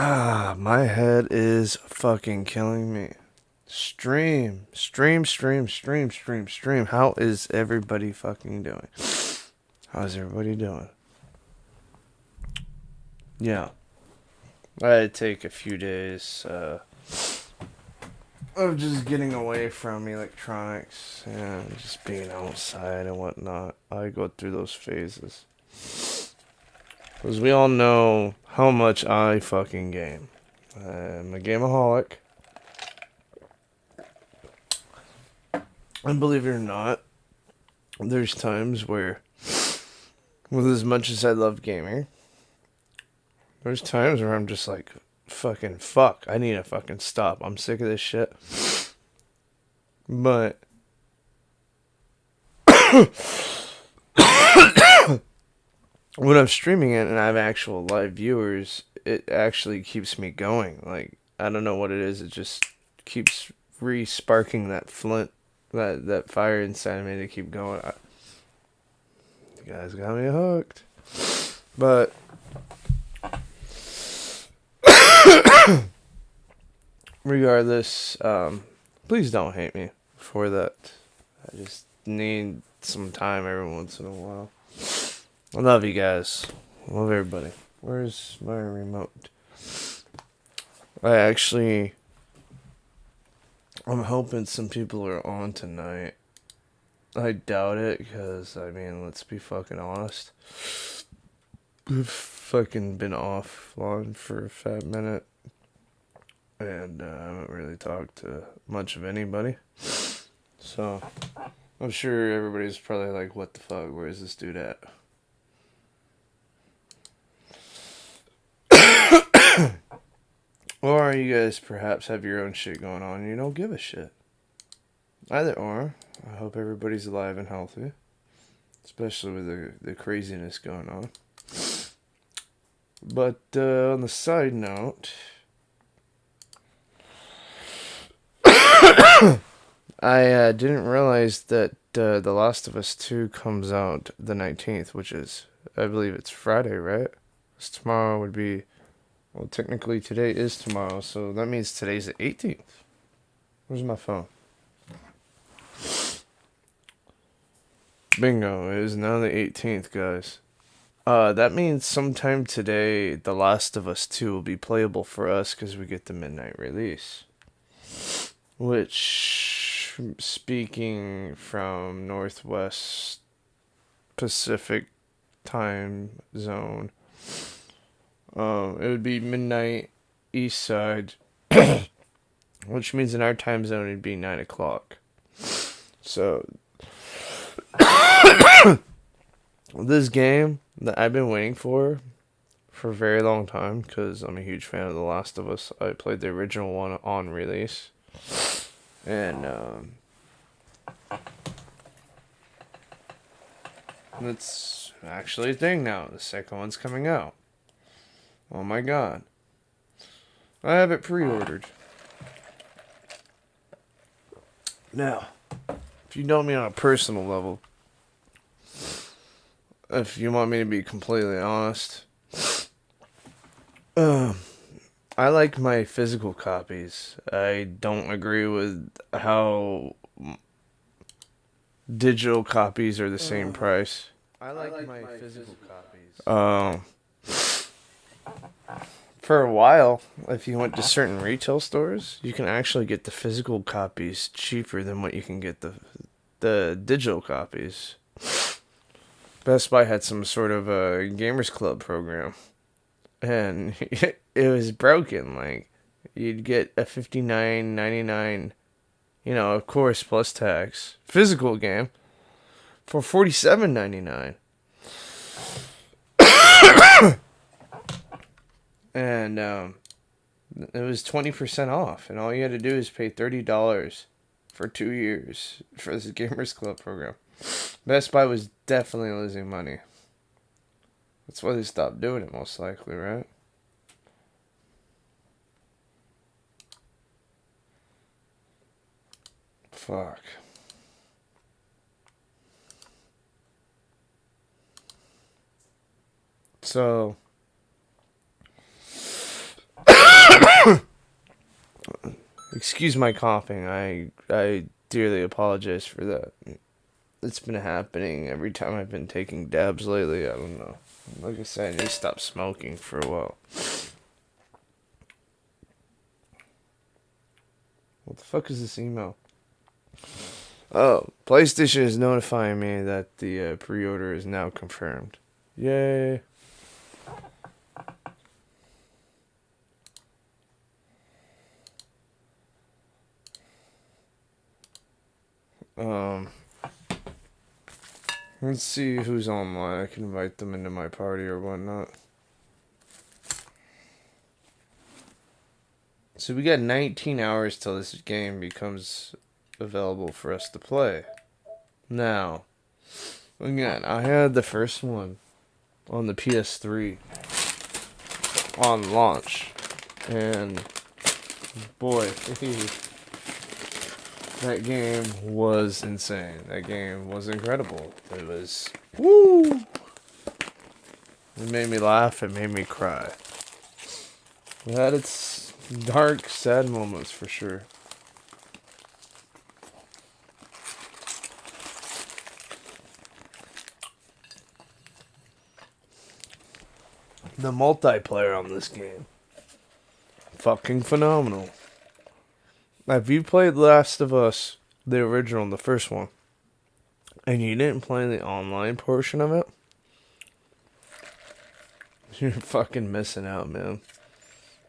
My head is fucking killing me. Stream, stream, stream, stream, stream, stream. How is everybody fucking doing? How's everybody doing? Yeah, I had to take a few days of just getting away from electronics and just being outside and whatnot. I go through those phases. Because we all know how much I fucking game. I'm a gameaholic. And believe it or not, there's times where, with as much as I love gaming, there's times where I'm just like, fucking fuck, I need to fucking stop. I'm sick of this shit. But when I'm streaming it and I have actual live viewers, it actually keeps me going. Like, I don't know what it is. It just keeps re-sparking that flint, that fire inside me to keep going. You guys got me hooked. But regardless, please don't hate me for that. I just need some time every once in a while. I love you guys. I love everybody. Where's my remote? I'm hoping some people are on tonight. I doubt it, because, I mean, let's be fucking honest. We've fucking been offline for a fat minute. And I haven't really talked to much of anybody. So, I'm sure everybody's probably like, what the fuck, where's this dude at? Or you guys perhaps have your own shit going on and you don't give a shit. Either or, I hope everybody's alive and healthy. Especially with the craziness going on. But on the side note, I didn't realize that The Last of Us 2 comes out the 19th, which is, I believe it's Friday, right? 'Cause tomorrow would be, well, technically today is tomorrow, so that means today's the 18th. Where's my phone? Bingo, it is now the 18th, guys. That means sometime today, The Last of Us 2 will be playable for us because we get the midnight release. Which, speaking from Northwest Pacific time zone, it would be midnight east side, which means in our time zone it'd be 9 o'clock. So, this game that I've been waiting for a very long time, because I'm a huge fan of The Last of Us. I played the original one on release. And it's actually a thing now. The second one's coming out. Oh my god. I have it pre-ordered. Now, if you know me on a personal level, if you want me to be completely honest, I like my physical copies. I don't agree with how digital copies are the same price. I like my physical copies. For a while, if you went to certain retail stores, you can actually get the physical copies cheaper than what you can get the digital copies. Best Buy had some sort of a Gamers Club program, and it was broken. Like, you'd get a $59.99, of course, plus tax, physical game for $47.99. And it was 20% off, and all you had to do is pay $30 for 2 years for this Gamers Club program. Best Buy was definitely losing money. That's why they stopped doing it, most likely, right? Fuck. So, Excuse my coughing. I dearly apologize for that. It's been happening every time I've been taking dabs lately. I don't know. Like I said, I need to stop smoking for a while. What the fuck is this email? Oh, PlayStation is notifying me that the pre-order is now confirmed. Yay. Let's see who's online. I can invite them into my party or whatnot. So we got 19 hours till this game becomes available for us to play. Now, again, I had the first one on the PS3 on launch. And boy, that game was insane. That game was incredible. It was, woo! It made me laugh. It made me cry. It had its dark, sad moments for sure. The multiplayer on this game, fucking phenomenal. Have you played Last of Us, the original, the first one, and you didn't play the online portion of it? You're fucking missing out, man.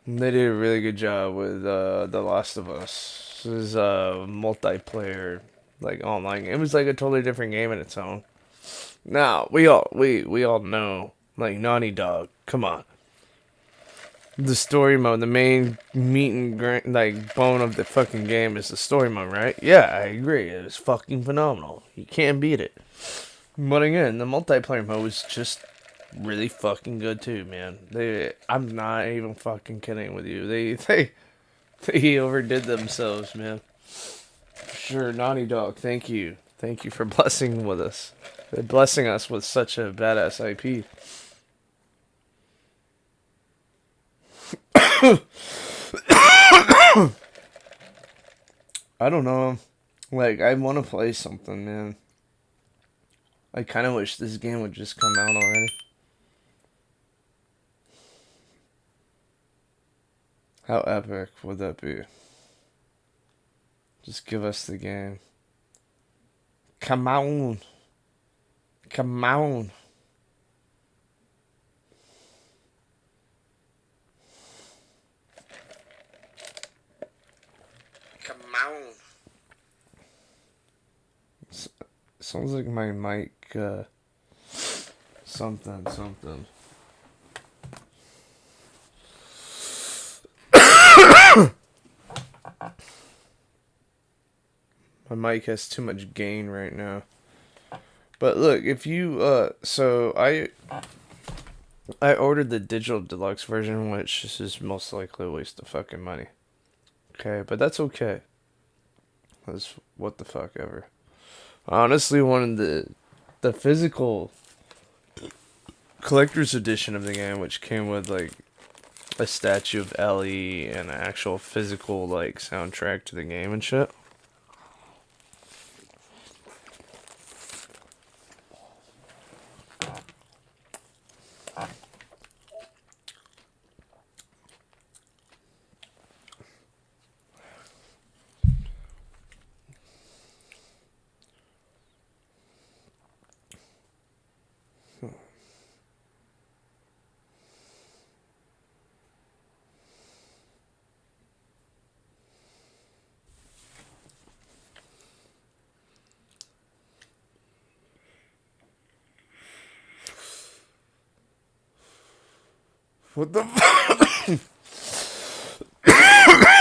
They did a really good job with The Last of Us. This is a multiplayer, like, online game. It was like a totally different game in its own. Now, we all know, like, Naughty Dog. Come on. The story mode, the main meat and like bone of the fucking game is the story mode, right? Yeah, I agree. It was fucking phenomenal. You can't beat it. But again, the multiplayer mode was just really fucking good too, man. I'm not even fucking kidding with you. They overdid themselves, man. For sure, Naughty Dog. Thank you for blessing us with such a badass IP. I don't know. Like, I want to play something, man. I kind of wish this game would just come out already. How epic would that be? Just give us the game. Come on. Come on. Come on. Sounds like my mic, something. My mic has too much gain right now. But look, if you, so I ordered the digital deluxe version, which is most likely a waste of fucking money. Okay, but that's okay. That's what the fuck ever. I honestly wanted the physical collector's edition of the game, which came with like a statue of Ellie and an actual physical like soundtrack to the game and shit. What the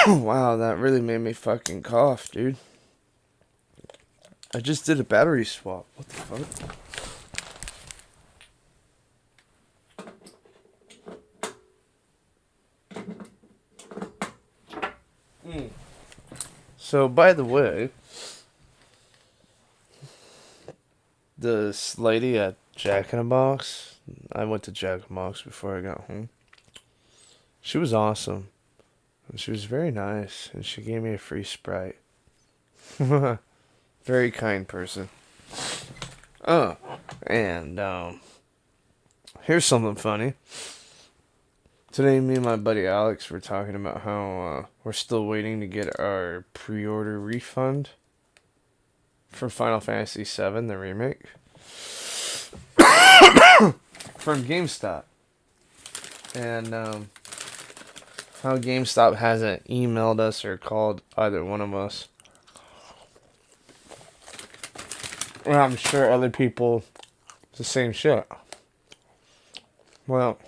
Wow, that really made me fucking cough, dude. I just did a battery swap. What the fuck? So, by the way, this lady at Jack in the Box, I went to Jack in the Box before I got home. She was awesome. And she was very nice, and she gave me a free Sprite. Very kind person. Oh, and here's something funny. Today, me and my buddy Alex were talking about how we're still waiting to get our pre-order refund for Final Fantasy VII, the remake, from GameStop. And how GameStop hasn't emailed us or called either one of us. And I'm sure other people, it's the same shit. Well,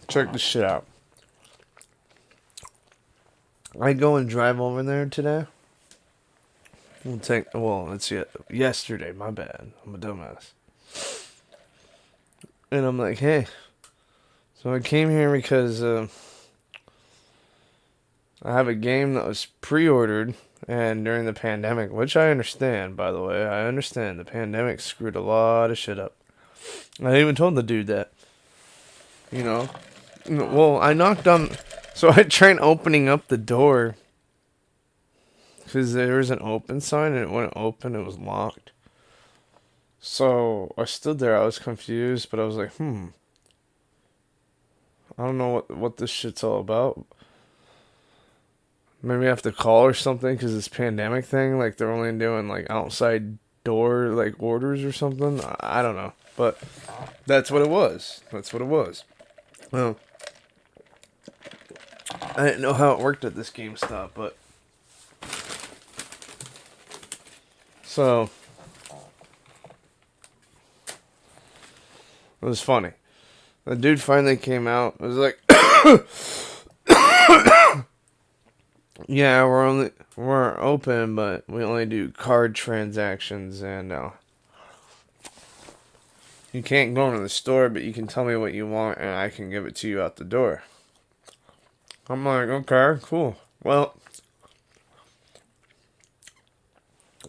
check this shit out. I go and drive over there today. Let's see. Yesterday, my bad. I'm a dumbass. And I'm like, hey. So I came here because I have a game that was pre-ordered, and during the pandemic, which I understand, by the way. I understand. The pandemic screwed a lot of shit up. I even told the dude that. You know? Well, I knocked on... So I tried opening up the door. Because there was an open sign and it wouldn't open. It was locked. So I stood there. I was confused. But I was like, I don't know what this shit's all about. Maybe I have to call or something. Because this pandemic thing. Like they're only doing like outside door like orders or something. I don't know. But that's what it was. Well, I didn't know how it worked at this GameStop, but... So... It was funny. The dude finally came out. It was like... Yeah, we're open, but we only do card transactions, and... you can't go into the store, but you can tell me what you want, and I can give it to you out the door. I'm like, okay, cool. Well,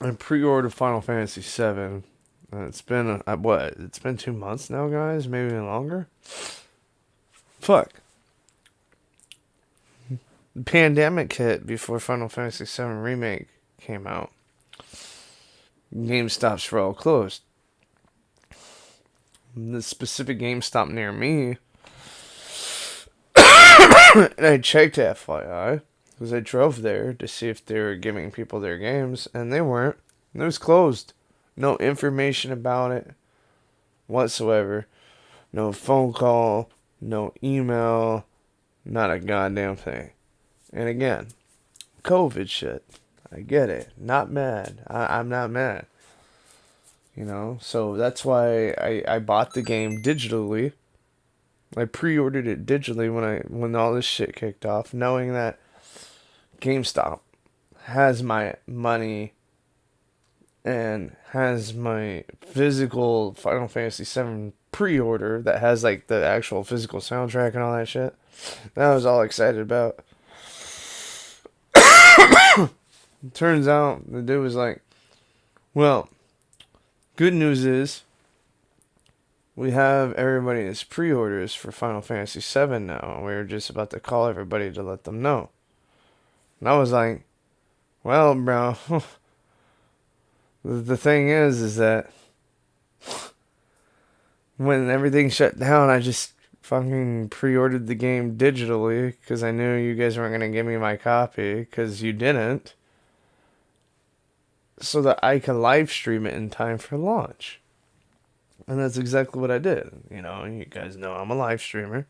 I pre-ordered Final Fantasy VII. It's been, It's been 2 months now, guys? Maybe even longer? Fuck. The pandemic hit before Final Fantasy VII Remake came out. GameStops were all closed. The specific GameStop near me... And I checked FYI, because I drove there to see if they were giving people their games, and they weren't. It was closed. No information about it whatsoever. No phone call, no email, not a goddamn thing. And again, COVID shit. I get it. Not mad. I'm not mad. You know, so that's why I bought the game digitally. I pre-ordered it digitally when all this shit kicked off, knowing that GameStop has my money and has my physical Final Fantasy VII pre-order that has like the actual physical soundtrack and all that shit. That I was all excited about. It turns out the dude was like, well, good news is we have everybody's pre-orders for Final Fantasy VII now. We were just about to call everybody to let them know. And I was like, well, bro, the thing is that when everything shut down, I just fucking pre-ordered the game digitally because I knew you guys weren't going to give me my copy because you didn't. So that I could live stream it in time for launch. And that's exactly what I did. You know, you guys know I'm a live streamer.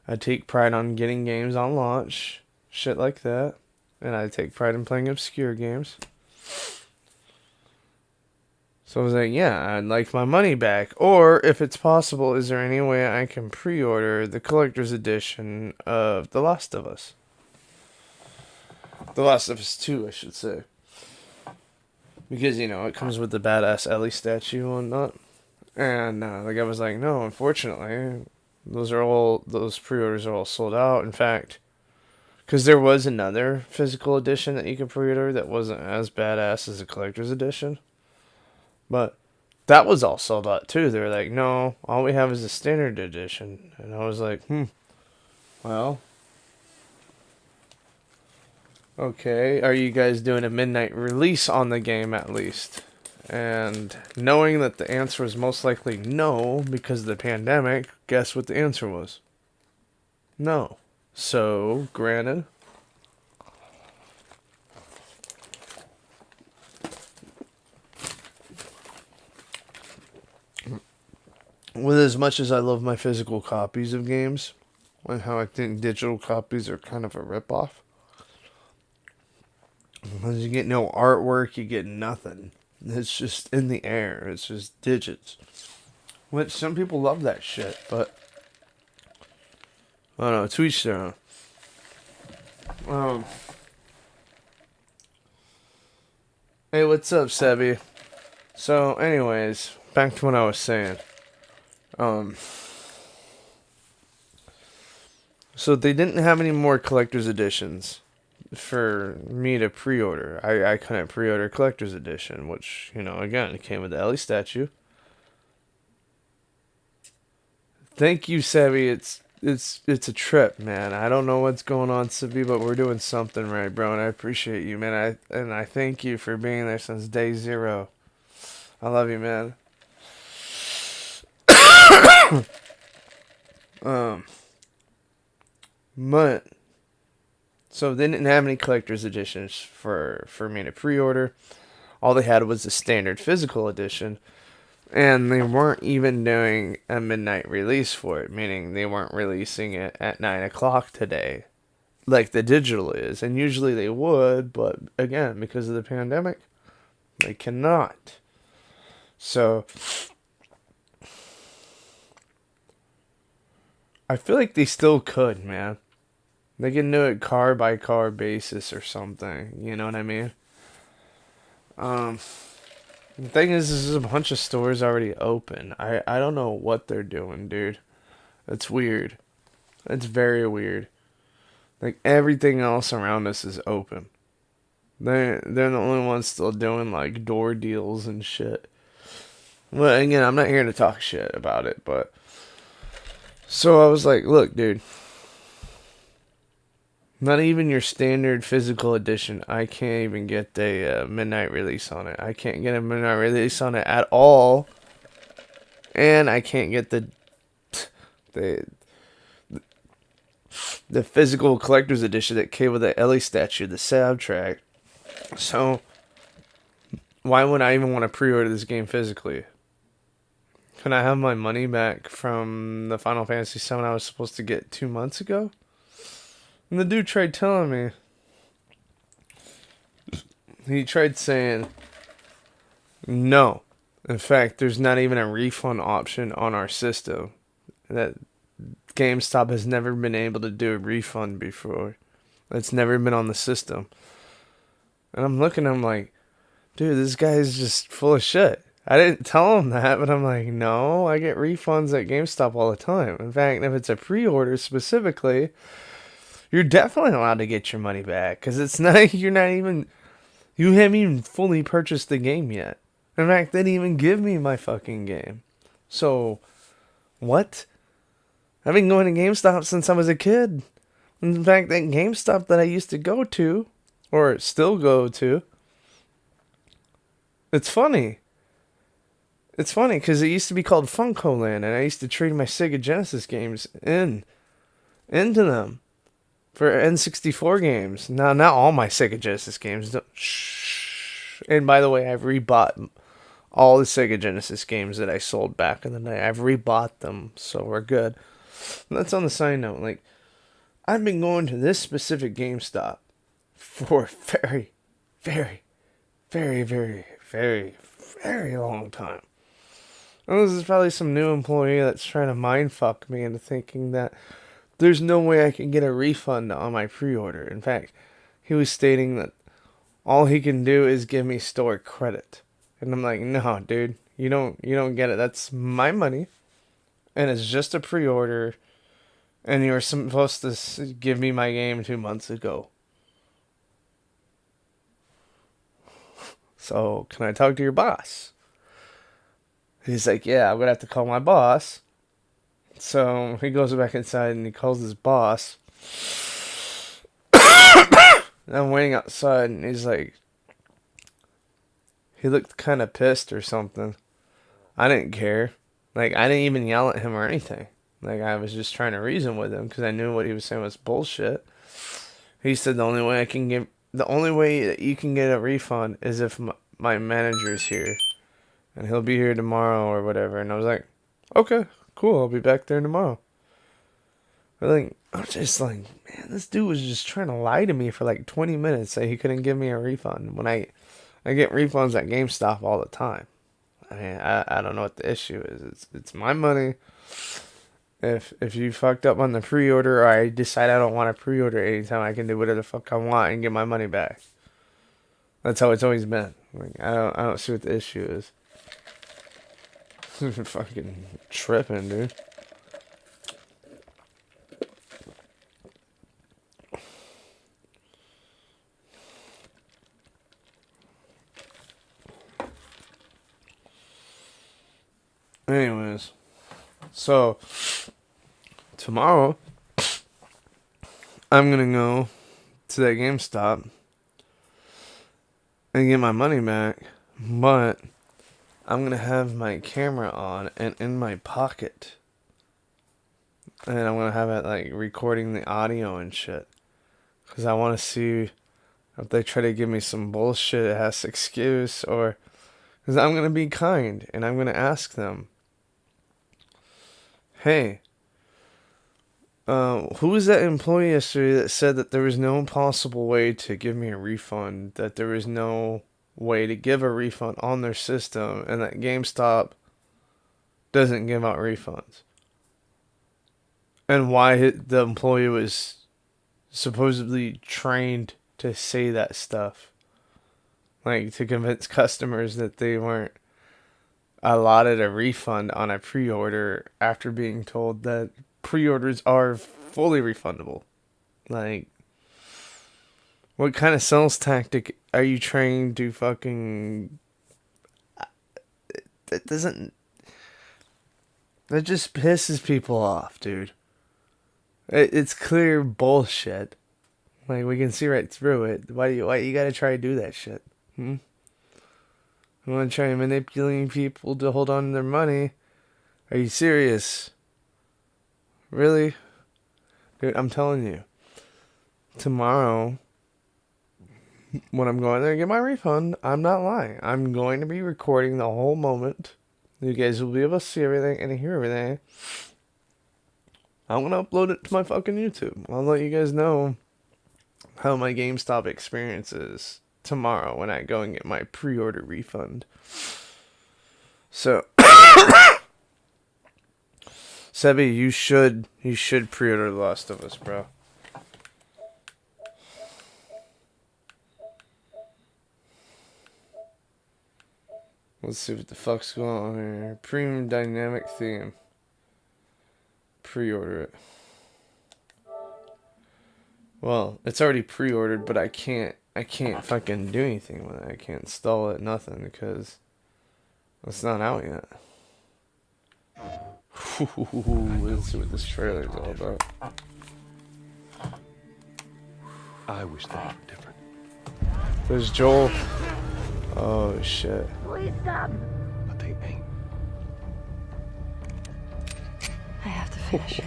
I take pride on getting games on launch. Shit like that. And I take pride in playing obscure games. So I was like, yeah, I'd like my money back. Or, if it's possible, is there any way I can pre-order the collector's edition of The Last of Us? The Last of Us 2, I should say. Because, you know, it comes with the badass Ellie statue and whatnot. And the guy was like, no, unfortunately, those pre-orders are all sold out. In fact, because there was another physical edition that you could pre-order that wasn't as badass as the collector's edition. But That was all sold out too. They were like, no, all we have is the standard edition. And I was like, well, okay. Are you guys doing a midnight release on the game at least? And knowing that the answer was most likely no because of the pandemic, guess what the answer was? No. So, granted, with as much as I love my physical copies of games, and how I think digital copies are kind of a ripoff, because you get no artwork, you get nothing. It's just in the air. It's just digits. Which some people love that shit, but I don't know. To each their own. Hey, what's up, Sebi? So, anyways, back to what I was saying. So they didn't have any more collector's editions for me to pre-order. I couldn't pre-order collector's edition, which, again, it came with the Ellie statue. Thank you, Sebi. It's a trip, man. I don't know what's going on, Sebi, but we're doing something right, bro, and I appreciate you, man. I thank you for being there since day zero. I love you, man. But so they didn't have any collector's editions for me to pre-order. All they had was the standard physical edition, and they weren't even doing a midnight release for it, meaning they weren't releasing it at 9 o'clock today, like the digital is. And usually they would, but again, because of the pandemic, they cannot. So I feel like they still could, man. They can do it car by car basis or something. You know what I mean? The thing is, there's a bunch of stores already open. I don't know what they're doing, dude. It's weird. It's very weird. Like, everything else around us is open. They're the only ones still doing, like, door deals and shit. Well, again, I'm not here to talk shit about it, but... So I was like, look, dude. Not even your standard physical edition. I can't even get a midnight release on it. I can't get a midnight release on it at all. And I can't get the physical collector's edition that came with the Ellie statue, the soundtrack. So, why would I even want to pre-order this game physically? Can I have my money back from the Final Fantasy VII I was supposed to get 2 months ago? And the dude tried telling me. He tried saying, no. In fact, there's not even a refund option on our system. That GameStop has never been able to do a refund before. It's never been on the system. And I'm looking at him like, dude, this guy's just full of shit. I didn't tell him that, but I'm like, no, I get refunds at GameStop all the time. In fact, if it's a pre-order specifically, you're definitely allowed to get your money back, because you haven't even fully purchased the game yet. In fact, they didn't even give me my fucking game. So, what? I've been going to GameStop since I was a kid. In fact, that GameStop that I used to go to, or still go to, it's funny. It's funny, because it used to be called Funko Land, and I used to trade my Sega Genesis games into them. For N64 games. Now, not all my Sega Genesis games. Shh. And by the way, I've rebought all the Sega Genesis games that I sold back in the day. I've rebought them, so we're good. And that's on the side note. Like, I've been going to this specific GameStop for a very, very, very, very, very, very long time. And this is probably some new employee that's trying to mindfuck me into thinking that there's no way I can get a refund on my pre-order. In fact, he was stating that all he can do is give me store credit. And I'm like, no, dude, you don't get it. That's my money, and it's just a pre-order, and you were supposed to give me my game 2 months ago. So, can I talk to your boss? He's like, yeah, I'm gonna have to call my boss. So he goes back inside and he calls his boss. And I'm waiting outside and he's like, he looked kind of pissed or something. I didn't care. Like, I didn't even yell at him or anything. Like, I was just trying to reason with him because I knew what he was saying was bullshit. He said the only way that you can get a refund is if my manager's here. And he'll be here tomorrow or whatever. And I was like, okay, cool. I'll be back there tomorrow. But like, I'm just like, man, this dude was just trying to lie to me for like 20 minutes. Say he couldn't give me a refund when I get refunds at GameStop all the time. I mean, I don't know what the issue is. It's my money. If you fucked up on the pre-order or I decide I don't want to pre-order anytime, I can do whatever the fuck I want and get my money back. That's how it's always been. Like, I don't see what the issue is. Fucking tripping, dude. Anyways, so tomorrow I'm gonna go to that GameStop and get my money back, but I'm gonna have my camera on and in my pocket, and I'm gonna have it like recording the audio and shit, cause I want to see if they try to give me some bullshit ass excuse or, cause I'm gonna be kind and I'm gonna ask them. Hey, who was that employee yesterday that said that there was no possible way to give me a refund, that there was no way to give a refund on their system, and that GameStop doesn't give out refunds? And why the employee was supposedly trained to say that stuff. Like, to convince customers that they weren't allotted a refund on a pre-order after being told that pre-orders are fully refundable. Like, what kind of sales tactic are you trying to fucking... That doesn't... That just pisses people off, dude. It's clear bullshit. Like, we can see right through it. Why you gotta try to do that shit? You want to try manipulating people to hold on to their money? Are you serious? Really? Dude, I'm telling you. Tomorrow, when I'm going there to get my refund, I'm not lying. I'm going to be recording the whole moment. You guys will be able to see everything and hear everything. I'm going to upload it to my fucking YouTube. I'll let you guys know how my GameStop experience is tomorrow when I go and get my pre-order refund. So, Sebi, you should pre-order The Last of Us, bro. Let's see what the fuck's going on here. Premium dynamic theme. Pre-order it. Well, it's already pre-ordered, but I can't fucking do anything with it. I can't install it, nothing, because it's not out yet. Let's see what this trailer is all about. I wish they were different. There's Joel. Oh shit. Please stop. But they ain't. I have to finish.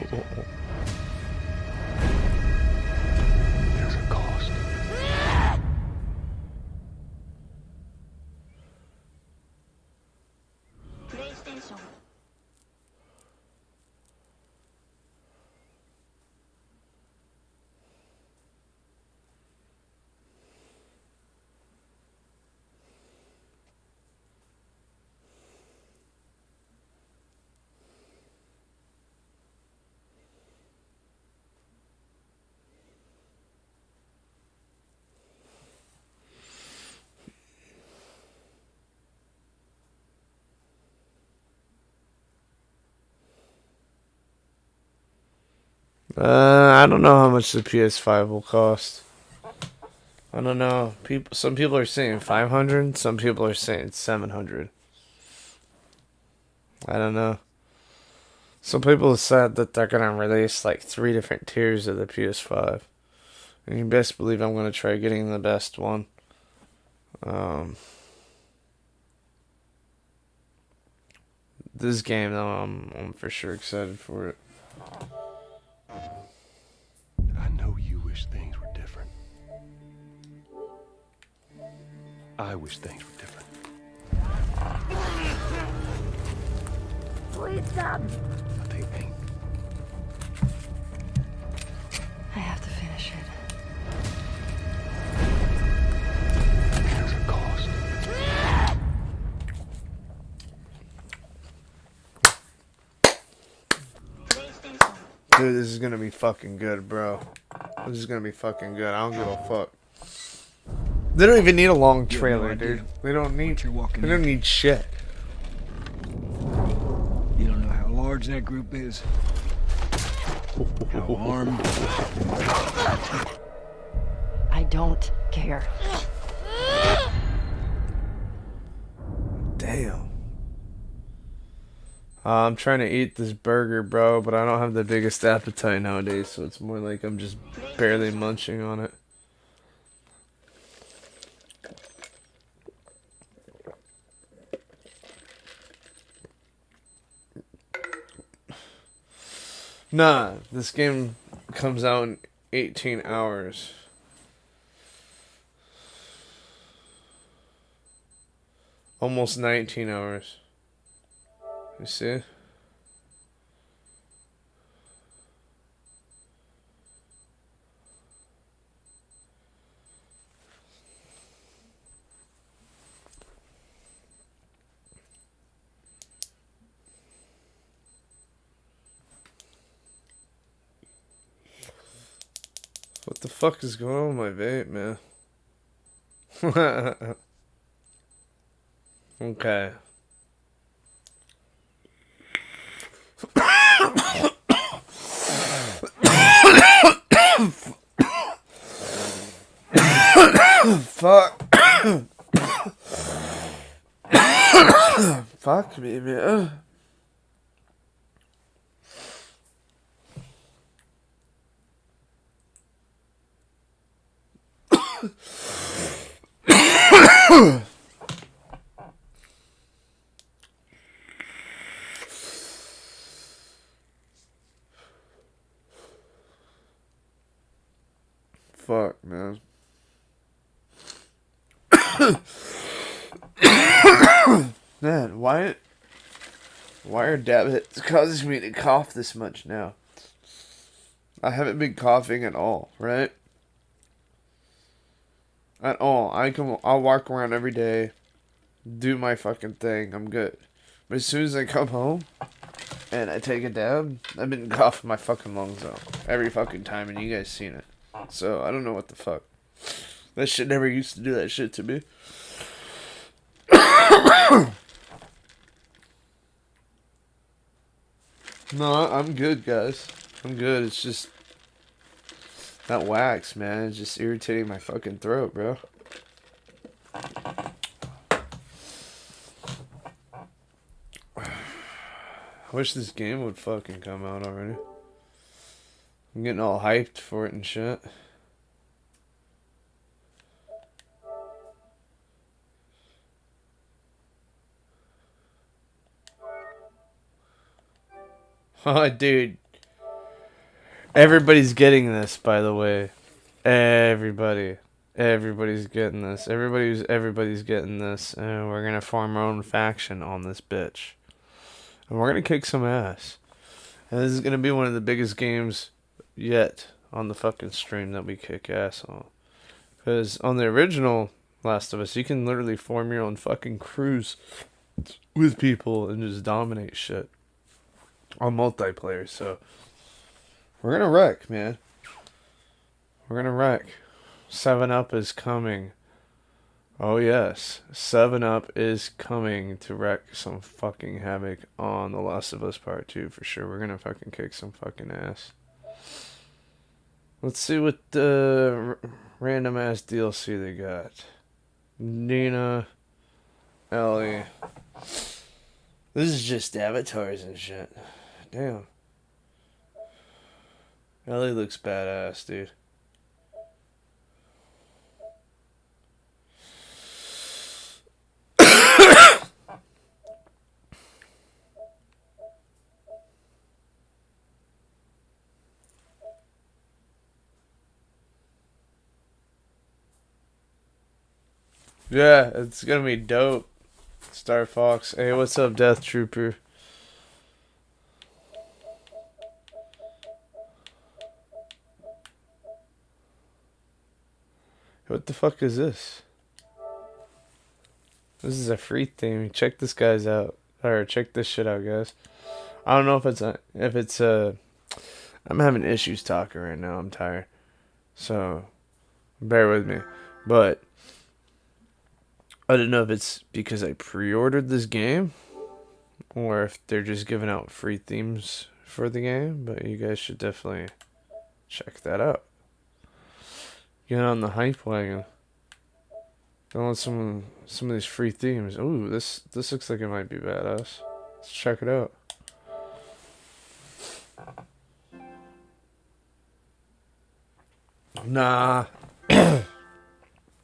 There's a cost. PlayStation. I don't know how much the PS5 will cost. I don't know. Some people are saying 500. Some people are saying 700. I don't know. Some people have said that they're gonna release like 3 different tiers of the PS5. And you best believe I'm gonna try getting the best one. Um, this game though, I'm for sure excited for it. I know you wish things were different. I wish things were different. Please stop. But they ain't. I have to finish it. There's a cost. PlayStation. Dude, this is gonna be fucking good, bro. This is gonna be fucking good. I don't give a fuck. They don't even need a long You have no trailer, idea dude. They don't need. what you're walking They don't into. need shit. You don't know how large that group is. How armed. I don't care. Damn. I'm trying to eat this burger, bro, but I don't have the biggest appetite nowadays, so it's more like I'm just barely munching on it. Nah, this game comes out in 18 hours. Almost 19 hours. You see? What the fuck is going on with my vape, man? Okay. Fuck. Fuck me, man. Fuck, man. Man, why are habits causes me to cough this much now? I haven't been coughing at all, right? At all. I'll walk around every day, do my fucking thing, I'm good. But as soon as I come home and I take a dab, I've been coughing my fucking lungs out every fucking time, and you guys seen it. So I don't know what the fuck. That shit never used to do that shit to me. No, I'm good, guys. I'm good. It's just that wax, man. It's just irritating my fucking throat, bro. I wish this game would fucking come out already. I'm getting all hyped for it and shit. Oh, dude. Everybody's getting this, by the way. Everybody. Everybody's getting this. Everybody's getting this. And we're gonna form our own faction on this bitch. And we're gonna kick some ass. And this is gonna be one of the biggest games yet on the fucking stream that we kick ass on. Because on the original Last of Us, you can literally form your own fucking crews with people and just dominate shit on multiplayer. So we're gonna wreck, man. We're gonna wreck. 7-Up is coming. Oh yes, 7-Up is coming to wreck some fucking havoc on The Last of Us Part 2 for sure. We're gonna fucking kick some fucking ass. Let's see what the random ass DLC they got. Nina, Ellie, This is just avatars and shit. Damn. Ellie looks badass, dude. Yeah, it's gonna be dope. Star Fox. Hey, what's up, Death Trooper? What the fuck is this? This is a free theme. Check this guy's out. Or check this shit out, guys. I don't know if it's I'm having issues talking right now. I'm tired. So, bear with me. But I don't know if it's because I pre-ordered this game or if they're just giving out free themes for the game, but you guys should definitely check that out. Get on the hype wagon. Don't want some of these free themes. Ooh, this looks like it might be badass. Let's check it out. Nah. I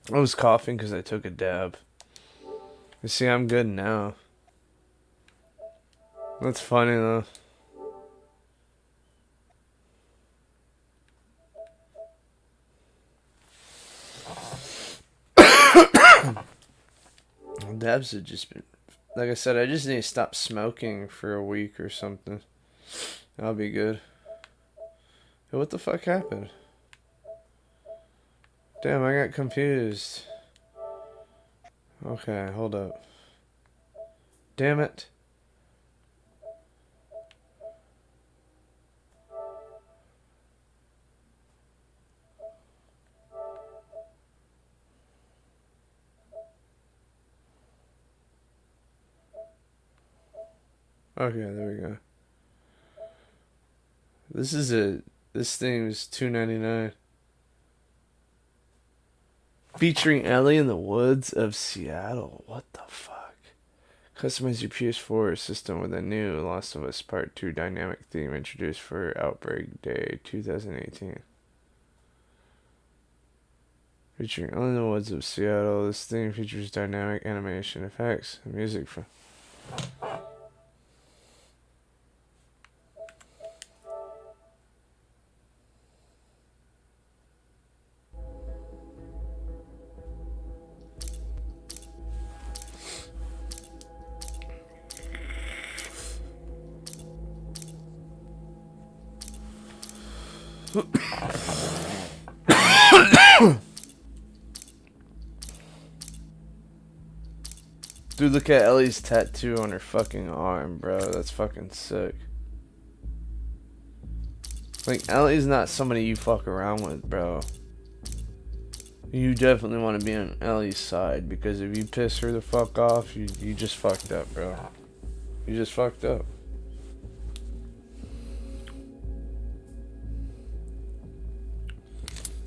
was coughing because I took a dab. You see, I'm good now. That's funny though. Dabs have just been, like I said, I just need to stop smoking for a week or something. I'll be good. Hey, what the fuck happened? Damn, I got confused. Okay, hold up. Damn it. Okay, there we go. This thing is $2.99. Featuring Ellie in the woods of Seattle. What the fuck? Customize your PS4 system with a new Last of Us Part 2 dynamic theme introduced for Outbreak Day 2018. Featuring Ellie in the woods of Seattle, this theme features dynamic animation effects and music from... Dude, look at Ellie's tattoo on her fucking arm, bro. That's fucking sick. Like, Ellie's not somebody you fuck around with, bro. You definitely want to be on Ellie's side, because if you piss her the fuck off, you just fucked up, bro. You just fucked up.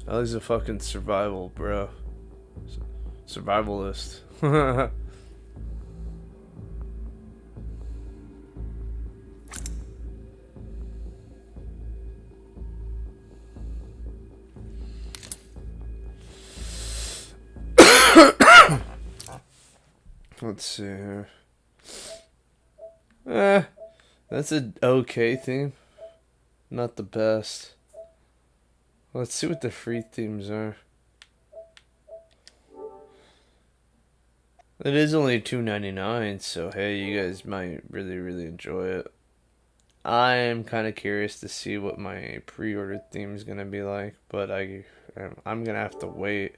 Ellie's a fucking survival, bro. Survivalist. Let's see here. That's an okay theme. Not the best. Let's see what the free themes are. It is only $2.99, so hey, you guys might really enjoy it. I am kind of curious to see what my pre-order theme is gonna be like, but I'm gonna have to wait.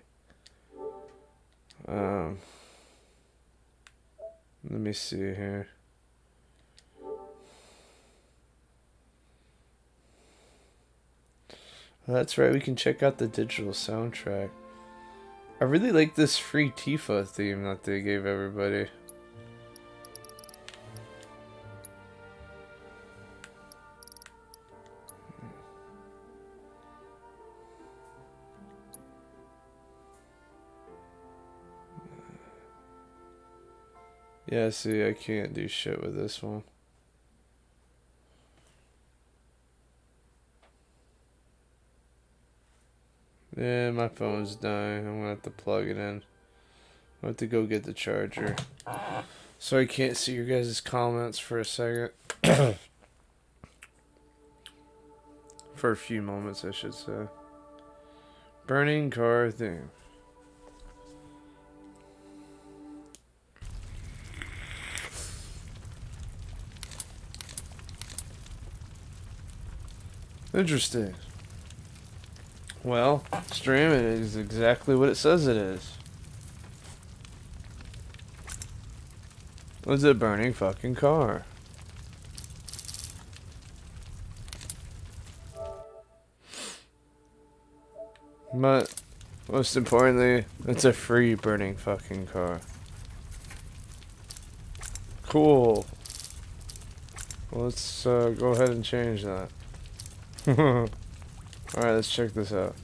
Let me see here. That's right, we can check out the digital soundtrack. I really like this free Tifa theme that they gave everybody. Yeah, see, I can't do shit with this one. Yeah, my phone's dying. I'm gonna have to plug it in. I have to go get the charger. So I can't see your guys' comments for a second. For a few moments, I should say. Burning car theme. Interesting. Well, streaming is exactly what it says it is. It's a burning fucking car. But most importantly, it's a free burning fucking car. Cool. Well, let's go ahead and change that. Alright, let's check this out.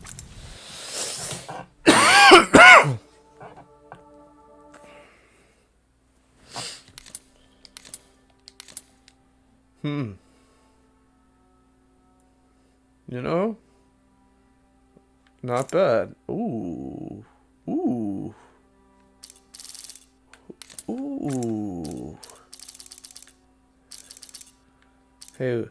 You know? Not bad. Ooh. Ooh. Ooh. Hey.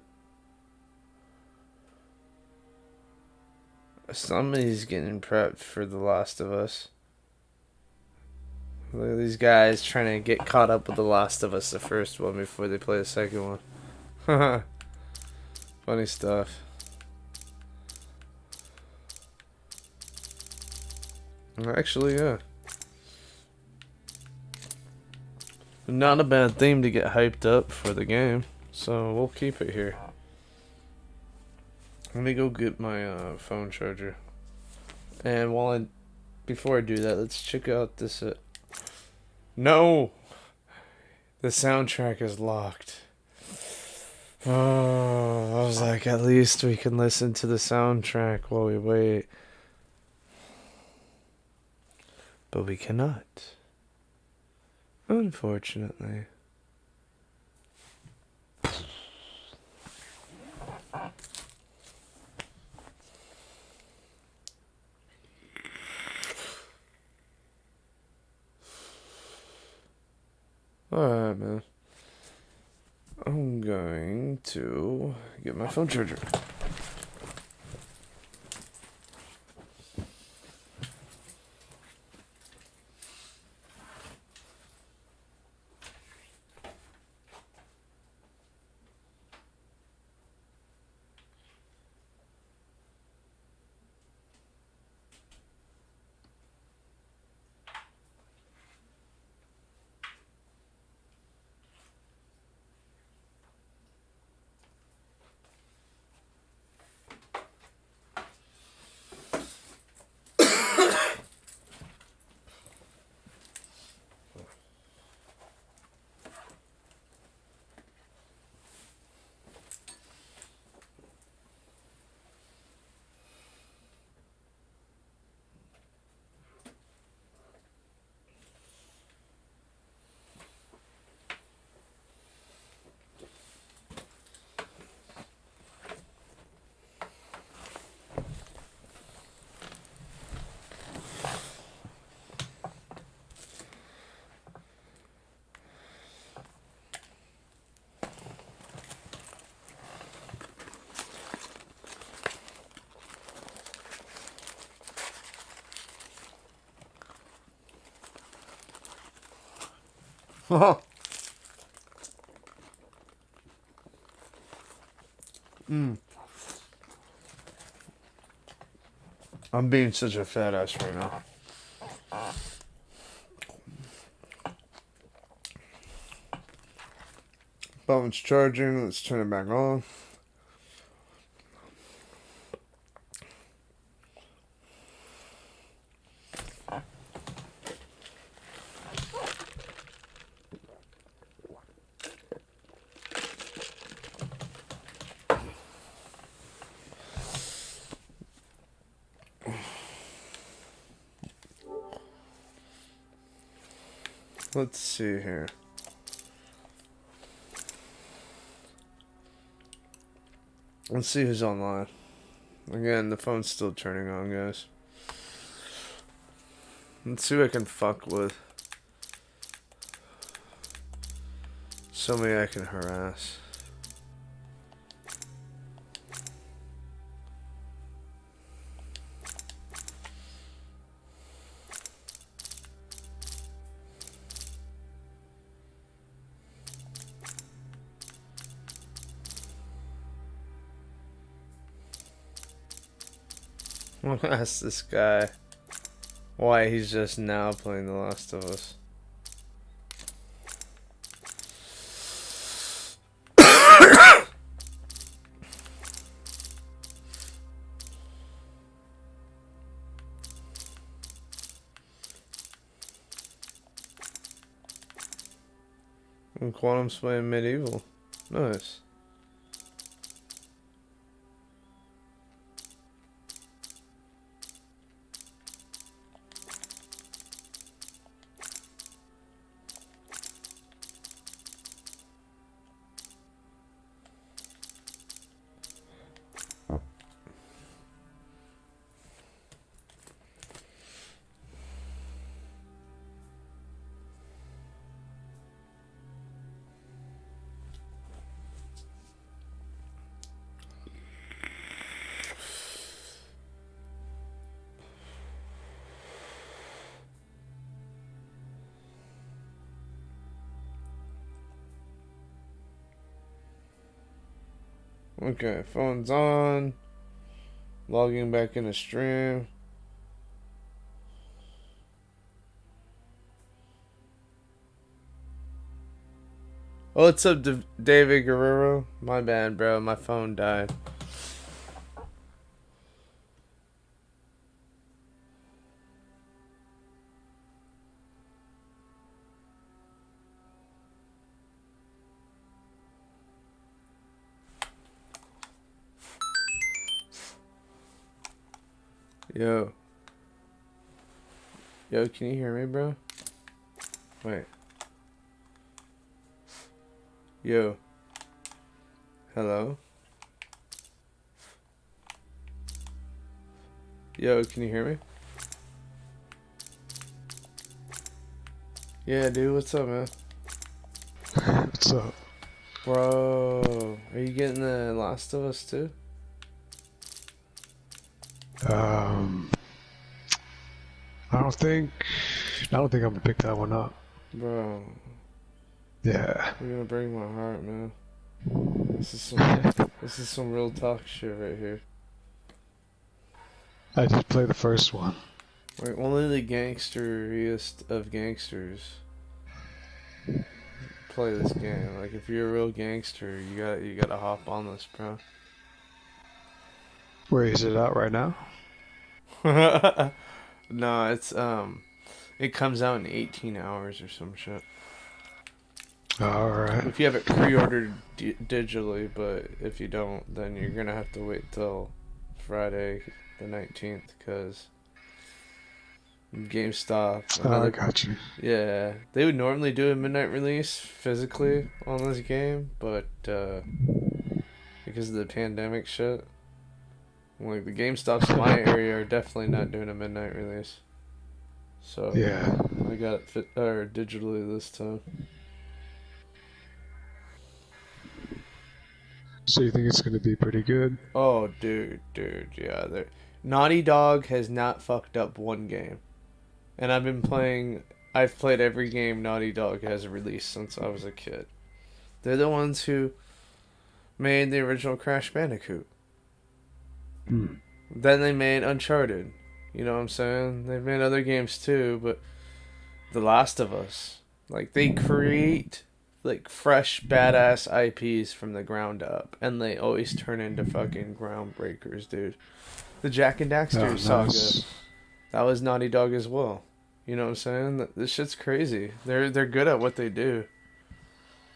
Somebody's getting prepped for The Last of Us. Look at these guys trying to get caught up with The Last of Us, the first one, before they play the second one. Haha. Funny stuff. Actually, yeah. Not a bad theme to get hyped up for the game, so we'll keep it here. Let me go get my phone charger. And before I do that, let's check out this. No! The soundtrack is locked. Oh, I was like, at least we can listen to the soundtrack while we wait. But we cannot. Unfortunately. Alright, man. I'm going to get my phone charger. I'm being such a fat ass right now. Phone's charging. Let's turn it back on. Let's see here. Let's see who's online. Again, the phone's still turning on, guys. Let's see who I can fuck with. Somebody I can harass. I'm gonna ask this guy why he's just now playing The Last of Us. And Quantum's playing Medieval. Nice. Okay, phone's on. Logging back in the stream. Oh, what's up, David Guerrero? My bad, bro. My phone died. Yo. Yo, can you hear me, bro? Wait. Yo. Hello? Yo, can you hear me? Yeah, dude, what's up, man? What's up? Bro, are you getting the Last of Us too? I don't think I'm gonna pick that one up. Bro, Yeah. you're gonna break my heart, man. This is some real talk shit right here. I just played the first one. Like, only the gangsteriest of gangsters play this game. Like, if you're a real gangster, you gotta hop on this, bro. Where is it out right now? No, it comes out in 18 hours or some shit. Alright. If you have it pre-ordered digitally, but if you don't, then you're gonna have to wait till Friday the 19th, because GameStop. I got you. Yeah, they would normally do a midnight release physically on this game, but because of the pandemic shit, like the GameStops in my area are definitely not doing a midnight release. So Yeah. I got it digitally this time. So you think it's gonna be pretty good? Oh, dude, yeah. Naughty Dog has not fucked up one game, and I've played every game Naughty Dog has released since I was a kid. They're the ones who made the original Crash Bandicoot. Then they made Uncharted. You know what I'm saying? They've made other games too, but The Last of Us, like, they create like fresh badass IPs from the ground up, and they always turn into fucking groundbreakers, dude. The Jak and Daxter saga, that was Naughty Dog as well. You know what I'm saying? This shit's crazy. They're good at what they do.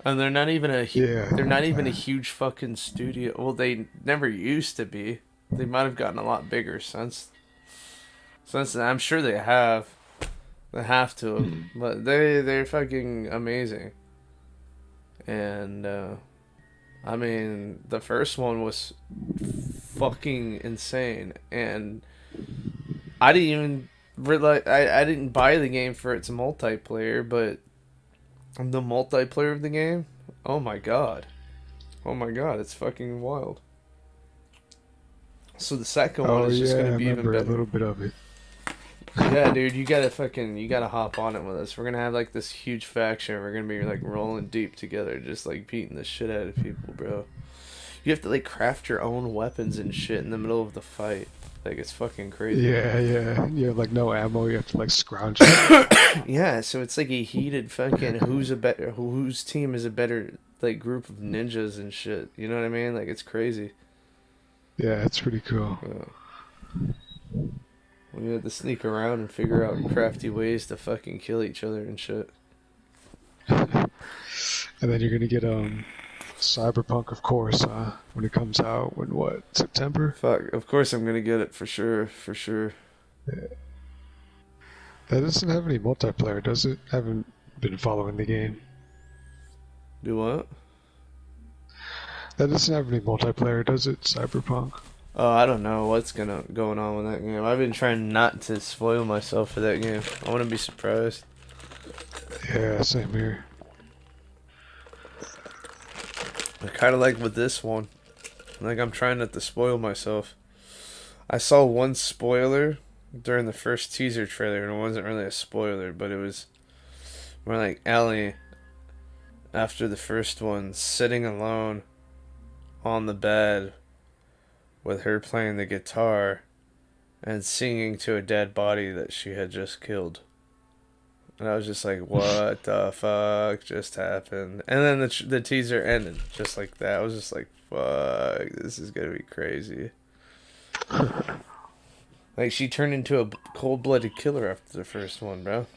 And they're not even a huge fucking studio. Well, they never used to be. They might have gotten a lot bigger since then. I'm sure they have. They have to, but they're fucking amazing. And I mean, the first one was fucking insane, and I didn't even realize I didn't buy the game for its multiplayer, but the multiplayer of the game, oh my god, it's fucking wild. So the second one Oh is just yeah, I gonna be even remember a better. little bit of it. Yeah, dude, you gotta hop on it with us. We're gonna have like this huge faction. We're gonna be like rolling deep together, just like beating the shit out of people, bro. You have to like craft your own weapons and shit in the middle of the fight. Like it's fucking crazy. Yeah, yeah. You have like no ammo. You have to like scrounge it. Yeah, so it's like a heated fucking whose team is a better like group of ninjas and shit. You know what I mean? Like it's crazy. Yeah, it's pretty cool. We have to sneak around and figure out crafty ways to fucking kill each other and shit. And then you're gonna get Cyberpunk, of course, when it comes out. When what? September? Fuck, of course I'm gonna get it for sure, for sure. Yeah. That doesn't have any multiplayer, does it? I haven't been following the game. Do what? That doesn't have any multiplayer, does it? Cyberpunk? Oh, I don't know what's going on with that game. I've been trying not to spoil myself for that game. I want to be surprised. Yeah, same here. I kind of like with this one. Like I'm trying not to spoil myself. I saw one spoiler during the first teaser trailer, and it wasn't really a spoiler, but it was more like Ellie after the first one sitting alone on the bed with her playing the guitar and singing to a dead body that she had just killed. And I was just like, what the fuck just happened? And then the teaser ended just like that. I was just like, fuck, this is gonna be crazy. Like, she turned into a cold-blooded killer after the first one, bro.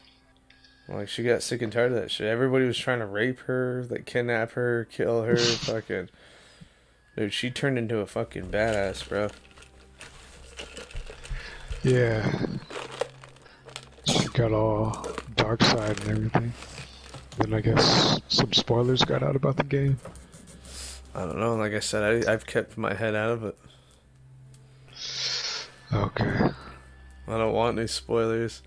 Like, she got sick and tired of that shit. Everybody was trying to rape her, like, kidnap her, kill her, fucking... Dude, she turned into a fucking badass, bro. Yeah. She got all dark side and everything. Then I guess some spoilers got out about the game. I don't know, like I said, I've kept my head out of it. Okay. I don't want any spoilers.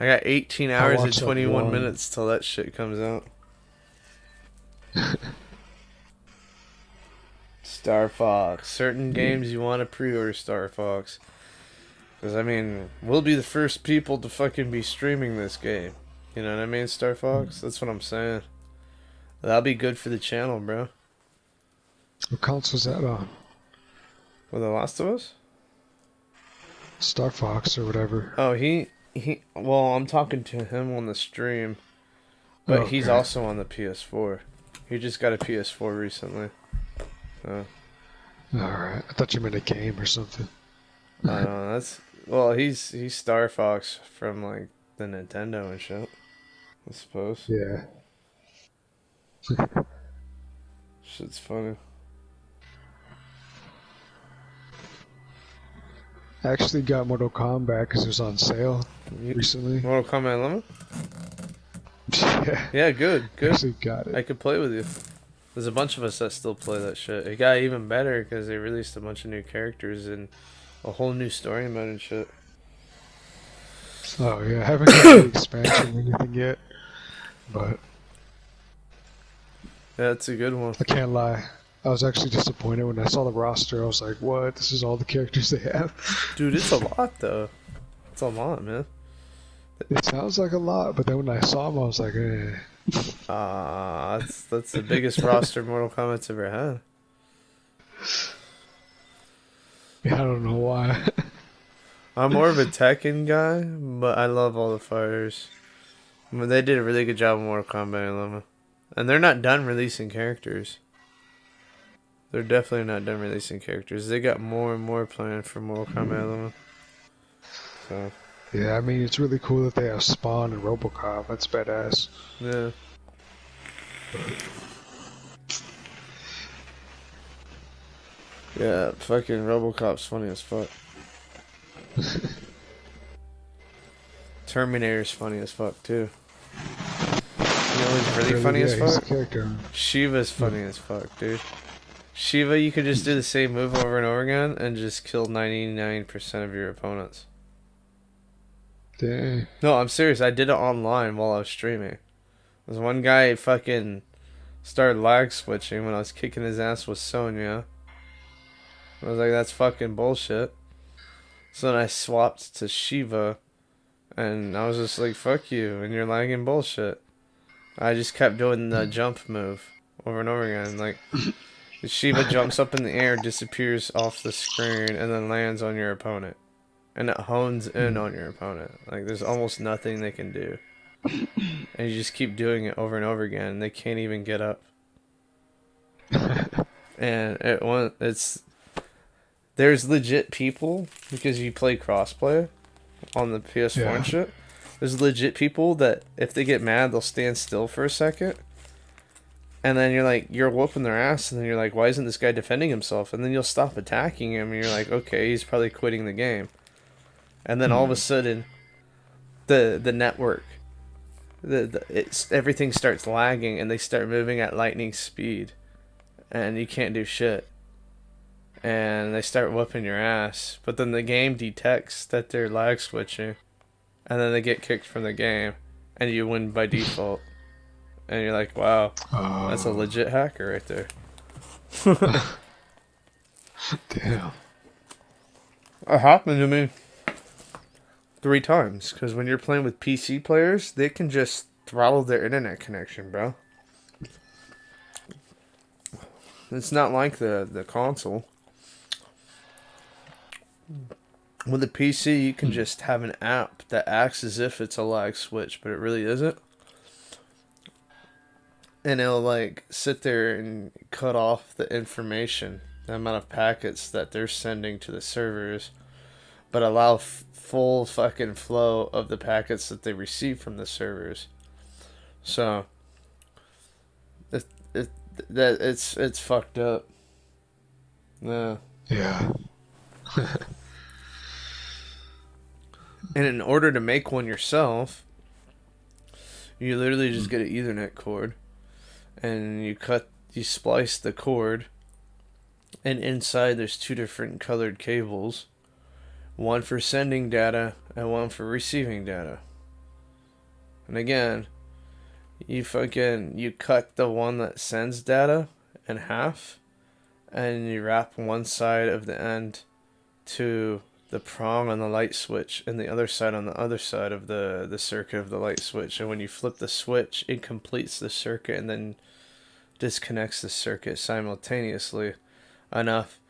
I got 18 hours and watched, like, 21 one. minutes till that shit comes out. Star Fox. Certain games you want to pre-order Star Fox. Because, I mean, we'll be the first people to fucking be streaming this game. You know what I mean, Star Fox? That's what I'm saying. That'll be good for the channel, bro. What console's that on? With The Last of Us? Star Fox or whatever. Oh, well, I'm talking to him on the stream. But he's Okay. also on the PS4. He just got a PS4 recently. Alright. I thought you meant a game or something. I don't know, well, he's Star Fox from like the Nintendo and shit, I suppose. Yeah. Shit's funny. I actually got Mortal Kombat because it was on sale recently. Mortal Kombat 11? Yeah. Yeah, good. Actually got I it. could play with you. There's a bunch of us that still play that shit. It got even better because they released a bunch of new characters and a whole new story mode and shit. Oh yeah, I haven't got the expansion or anything yet. But Yeah, it's a good one. I can't lie. I was actually disappointed when I saw the roster. I was like, what? This is all the characters they have? Dude, it's a lot though. It's a lot, man. It sounds like a lot, but then when I saw them, I was like, eh. That's the biggest roster Mortal Kombat's ever had. Yeah, I don't know why. I'm more of a Tekken guy, but I love all the fighters. I mean, they did a really good job in Mortal Kombat 11. And they're not done releasing characters. They're definitely not done releasing characters. They got more and more planned for Mortal Kombat 11. So, Yeah, I mean, it's really cool that they have Spawn and Robocop. That's badass. yeah. Yeah, fucking Robocop's funny as fuck. Terminator's funny as fuck, too. You know who's really funny yeah, as he's a fuck? character. Shiva's funny as fuck, dude. Shiva, you could just do the same move over and over again and just kill 99% of your opponents. Dang. No, I'm serious. I did it online while I was streaming. There's one guy fucking started lag switching when I was kicking his ass with Sonya. I was like, that's fucking bullshit. So then I swapped to Shiva, and I was just like, fuck you, and you're lagging bullshit. I just kept doing the jump move over and over again. Like, Shiva jumps up in the air, disappears off the screen, and then lands on your opponent. And it hones in on your opponent. Like, there's almost nothing they can do. And you just keep doing it over and over again, and they can't even get up. And there's legit people, because you play crossplay on the PS4 and shit. There's legit people that if they get mad, they'll stand still for a second. And then you're whooping their ass, and then you're like, why isn't this guy defending himself? And then you'll stop attacking him, and you're like, okay, he's probably quitting the game. And then all of a sudden, the network, everything starts lagging, and they start moving at lightning speed. And you can't do shit. And they start whooping your ass. But then the game detects that they're lag switching. And then they get kicked from the game. And you win by default. And you're like, wow, that's a legit hacker right there. Damn. It happened to me 3 times. Because when you're playing with PC players, they can just throttle their internet connection, bro. It's not like the console. With the PC, you can just have an app that acts as if it's a lag switch, but it really isn't. And it'll like sit there and cut off the information, the amount of packets that they're sending to the servers, but allow full fucking flow of the packets that they receive from the servers. So it's fucked up. Yeah. Yeah. And in order to make one yourself, you literally just get an Ethernet cord, and you splice the cord, and inside there's 2 different colored cables, one for sending data and one for receiving data. And again, you cut the one that sends data in half, and you wrap one side of the end to the prong on the light switch, and the other side on the other side of the circuit of the light switch. And when you flip the switch, it completes the circuit and then disconnects the circuit simultaneously enough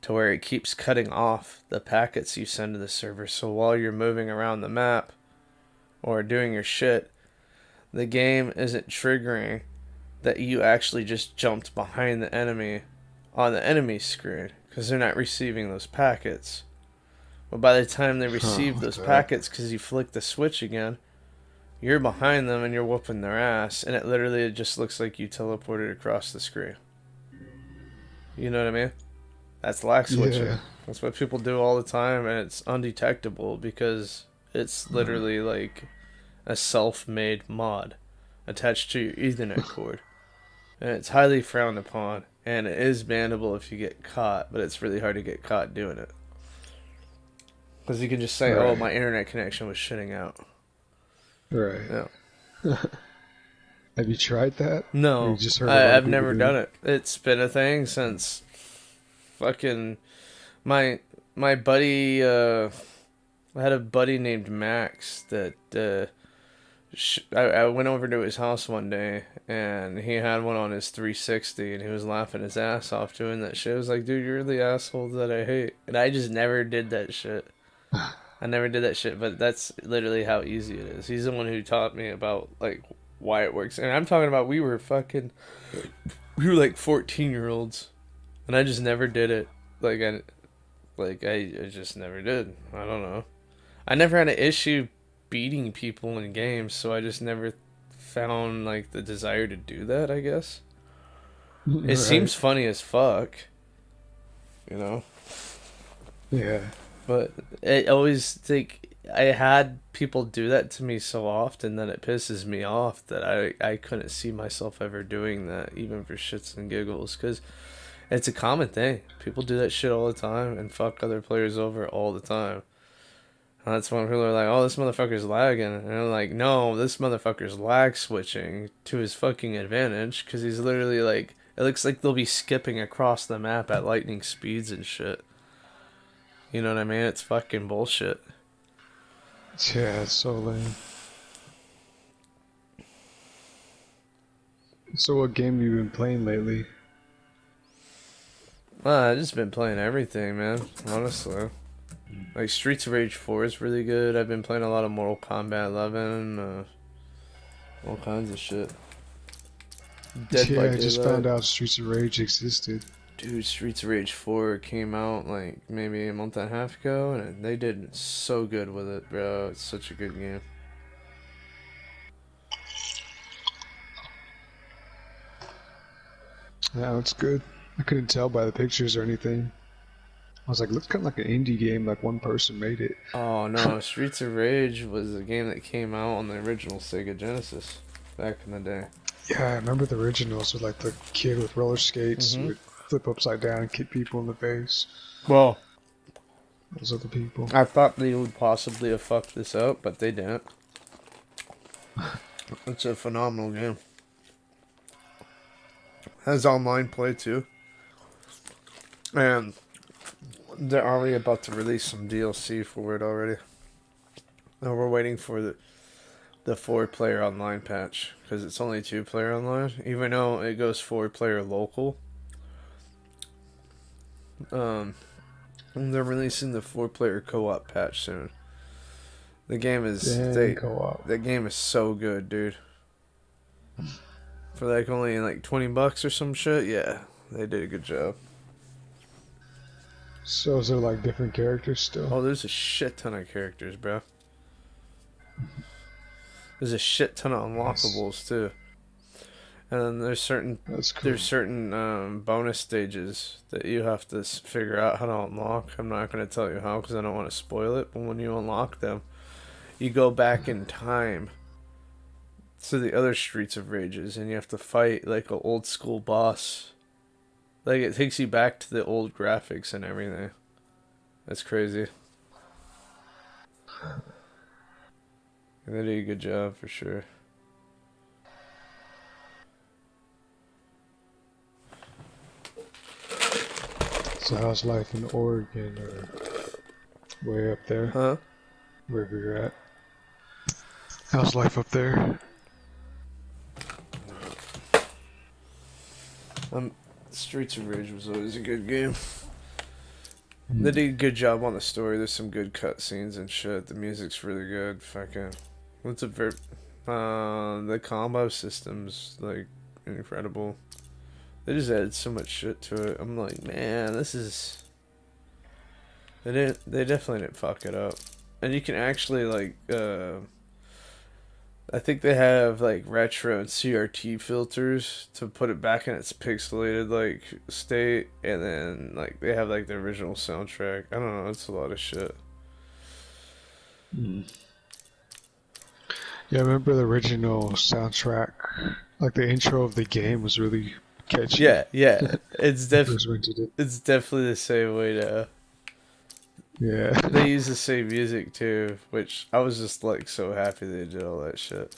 to where it keeps cutting off the packets you send to the server. So while you're moving around the map or doing your shit, the game isn't triggering that you actually just jumped behind the enemy on the enemy screen, because they're not receiving those packets. But by the time they receive those packets, because you flick the switch again, you're behind them and you're whooping their ass, and it just looks like you teleported across the screen. You know what I mean? That's lag switching. Yeah. That's what people do all the time, and it's undetectable because it's literally like a self-made mod attached to your Ethernet cord. And it's highly frowned upon, and it is bannable if you get caught, but it's really hard to get caught doing it. Because you can just say, oh, my internet connection was shitting out. Right. Yeah. Have you tried that? No, you just heard I've never done it. It's been a thing since fucking my buddy. I had a buddy named Max that I went over to his house one day, and he had one on his 360, and he was laughing his ass off doing that shit. I was like, dude, you're the asshole that I hate. And I just never did that shit. I never did that shit, but that's literally how easy it is. He's the one who taught me about, like, why it works. And I'm talking about we were like 14-year-olds, and I just never did it. I just never did. I don't know. I never had an issue beating people in games, so I just never found, like, the desire to do that, I guess. It seems funny as fuck, you know? Yeah. But I always think I had people do that to me so often that it pisses me off that I couldn't see myself ever doing that, even for shits and giggles. Because It's a common thing. People do that shit all the time and fuck other players over all the time. And that's when people are like, "Oh, this motherfucker's lagging," and I'm like, "No, this motherfucker's lag switching to his fucking advantage because he's literally like, it looks like they'll be skipping across the map at lightning speeds and shit. You know what I mean? It's fucking bullshit." Yeah, it's so lame. So what game have you been playing lately? I've just been playing everything, man. Honestly, like Streets of Rage 4 is really good. I've been playing a lot of Mortal Kombat 11, all kinds of shit. Dead by Yeah, I just Daylight. found out Streets of Rage existed. Dude, Streets of Rage 4 came out like maybe a month and a half ago, and they did so good with it, bro. It's such a good game. Yeah, it's good. I couldn't tell by the pictures or anything. I was like, looks kind of like an indie game, like one person made it. Oh no, Streets of Rage was a game that came out on the original Sega Genesis back in the day. Yeah, I remember the originals with like the kid with roller skates who would flip upside down and kick people in the face. Well, Those are the people. I thought they would possibly have fucked this up, but they didn't. It's a phenomenal game. Has online play too. And they're already about to release some DLC for it already. And we're waiting for the 4-player online patch because it's only 2-player online, even though it goes 4-player local. They're releasing the 4-player co-op patch soon. The game is co-op. that game is so good, dude. For like only like $20 or some shit, yeah, they did a good job. So is there like different characters still? Oh, there's a shit ton of characters, bro. There's a shit ton of unlockables too. And then there's certain bonus stages that you have to figure out how to unlock. I'm not going to tell you how because I don't want to spoil it. But when you unlock them, you go back in time to the other Streets of Rages, and you have to fight like an old school boss. Like it takes you back to the old graphics and everything. That's crazy. And they did a good job for sure. So how's life in Oregon or way up there? Huh? Wherever you're at. How's life up there? Streets of Rage was always a good game. They did a good job on the story. There's some good cutscenes and shit. The music's really good. Fucking, what's a the combo system's like incredible. They just added so much shit to it. I'm like, man, this is. They definitely didn't fuck it up, and you can actually like I think they have like retro and CRT filters to put it back in its pixelated like state, and then like they have like the original soundtrack. I don't know, it's a lot of shit. Yeah, I remember the original soundtrack. Like the intro of the game was really catchy. Yeah, it's First rented it. it's definitely the same way to. Yeah. They use the same music too, which I was just like so happy they did all that shit.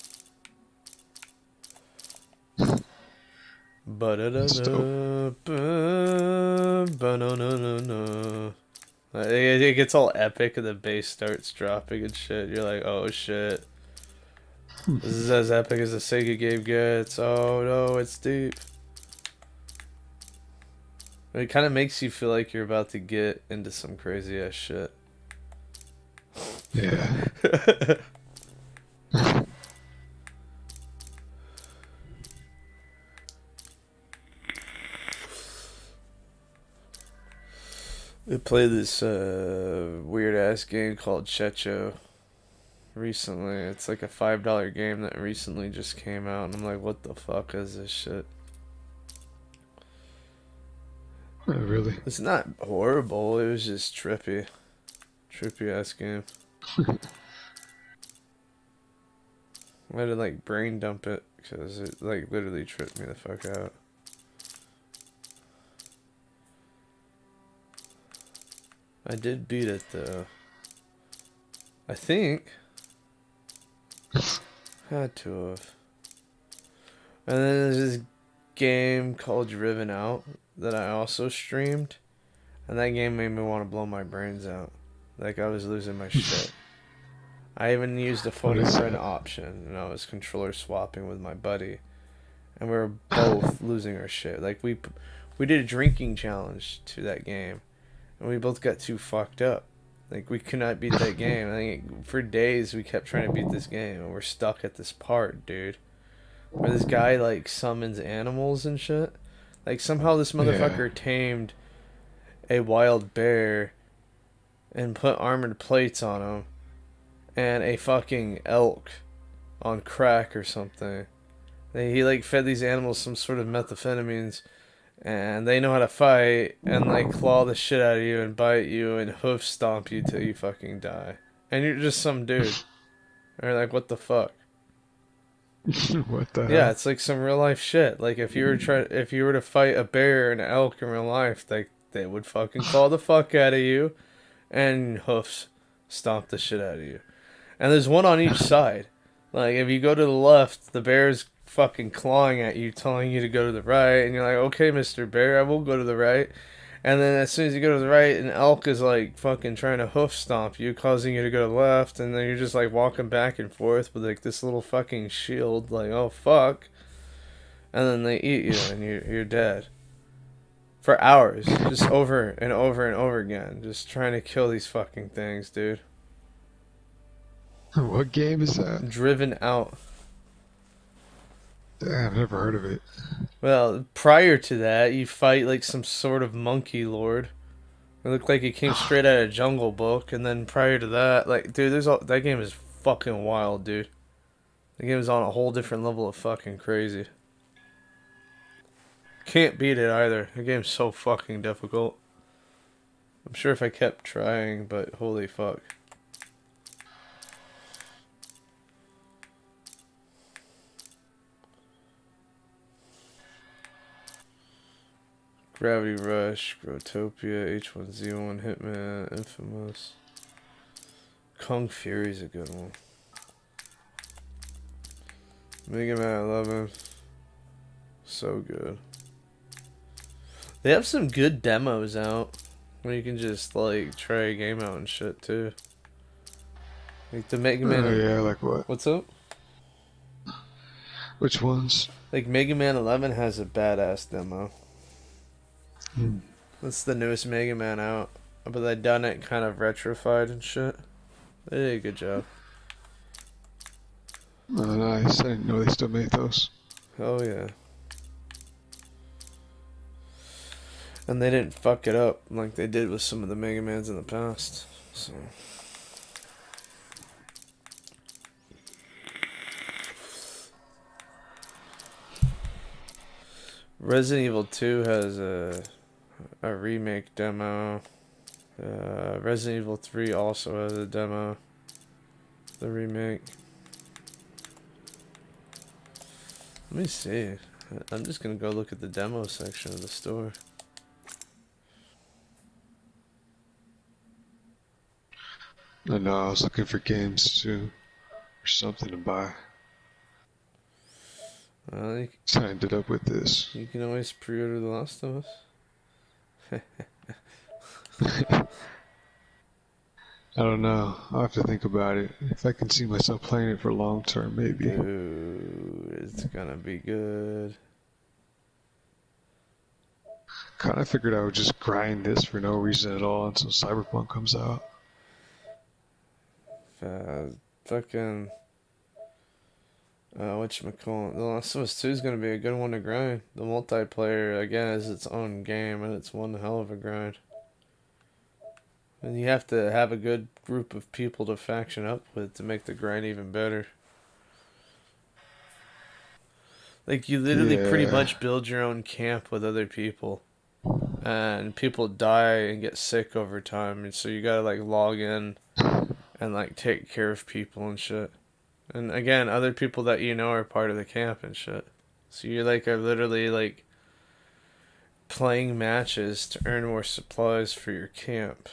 It gets all epic and the bass starts dropping and shit. You're like, oh shit. This is as epic as a Sega game gets. Oh no, it's deep. It kind of makes you feel like you're about to get into some crazy ass shit. Yeah. We played this weird ass game called Checho recently. It's like a $5 game that recently just came out, and I'm like, what the fuck is this shit? Oh, really? It's not horrible, it was just trippy ass game. I had to like brain dump it because it like literally tripped me the fuck out. I did beat it though. I think. Had to have. And then there's this game called Driven Out that I also streamed. And that game made me want to blow my brains out. Like I was losing my shit. I even used a phone What is friend that? option, and I was controller swapping with my buddy, and we were both losing our shit. Like we did a drinking challenge to that game, and we both got too fucked up. Like we could not beat that game. I think for days we kept trying to beat this game, and we're stuck at this part, dude, where this guy like summons animals and shit. Like somehow this motherfucker tamed a wild bear and put armored plates on him and a fucking elk on crack or something. He like fed these animals some sort of methamphetamines, and they know how to fight and like claw the shit out of you and bite you and hoof stomp you till you fucking die. And you're just some dude. Or like, what the fuck? What the Yeah, hell? it's like some real life shit. Like if you were to fight a bear and an elk in real life, they would fucking claw the fuck out of you and hoofs stomp the shit out of you. And there's one on each side. Like, if you go to the left, the bear's fucking clawing at you, telling you to go to the right. And you're like, okay, Mr. Bear, I will go to the right. And then as soon as you go to the right, an elk is like fucking trying to hoof stomp you, causing you to go to the left. And then you're just like walking back and forth with like this little fucking shield. Like, oh, fuck. And then they eat you and you're dead. For hours. Just over and over and over again. Just trying to kill these fucking things, dude. What game is that? Driven Out. Damn, I've never heard of it. Well, prior to that, you fight like some sort of monkey lord. It looked like it came straight out of Jungle Book. And then prior to that, like, dude, that game is fucking wild, dude. The game is on a whole different level of fucking crazy. Can't beat it either. The game's so fucking difficult. I'm sure if I kept trying, but holy fuck. Gravity Rush, Grotopia, H1Z1, Hitman, Infamous. Kung Fury's a good one. Mega Man 11. So good. They have some good demos out where you can just like try a game out and shit too. Like the Mega Man. Oh yeah, like what? What's up? Which ones? Like Mega Man 11 has a badass demo. Hmm. That's the newest Mega Man out, but they done it kind of retrofied and shit. They did a good job. Oh, nice. I didn't know they still made those. Oh yeah. And they didn't fuck it up like they did with some of the Mega Mans in the past. So Resident Evil 2 has a remake demo. Resident Evil 3 also has a demo. The remake. Let me see. I'm just gonna go look at the demo section of the store. I know, I was looking for games too. Or something to buy. So I ended up with this. You can always pre-order The Last of Us. I don't know. I'll have to think about it. If I can see myself playing it for long term, maybe. Dude, it's gonna be good. Kinda figured I would just grind this for no reason at all until Cyberpunk comes out. Fucking whatchamacallit, The Last of Us 2 is gonna be a good one to grind. The multiplayer again is its own game and it's one hell of a grind. And you have to have a good group of people to faction up with to make the grind even better. Like you literally pretty much build your own camp with other people. And people die and get sick over time, and so you gotta like log in and like take care of people and shit. And again, other people that you know are part of the camp and shit. So you like are literally like playing matches to earn more supplies for your camp.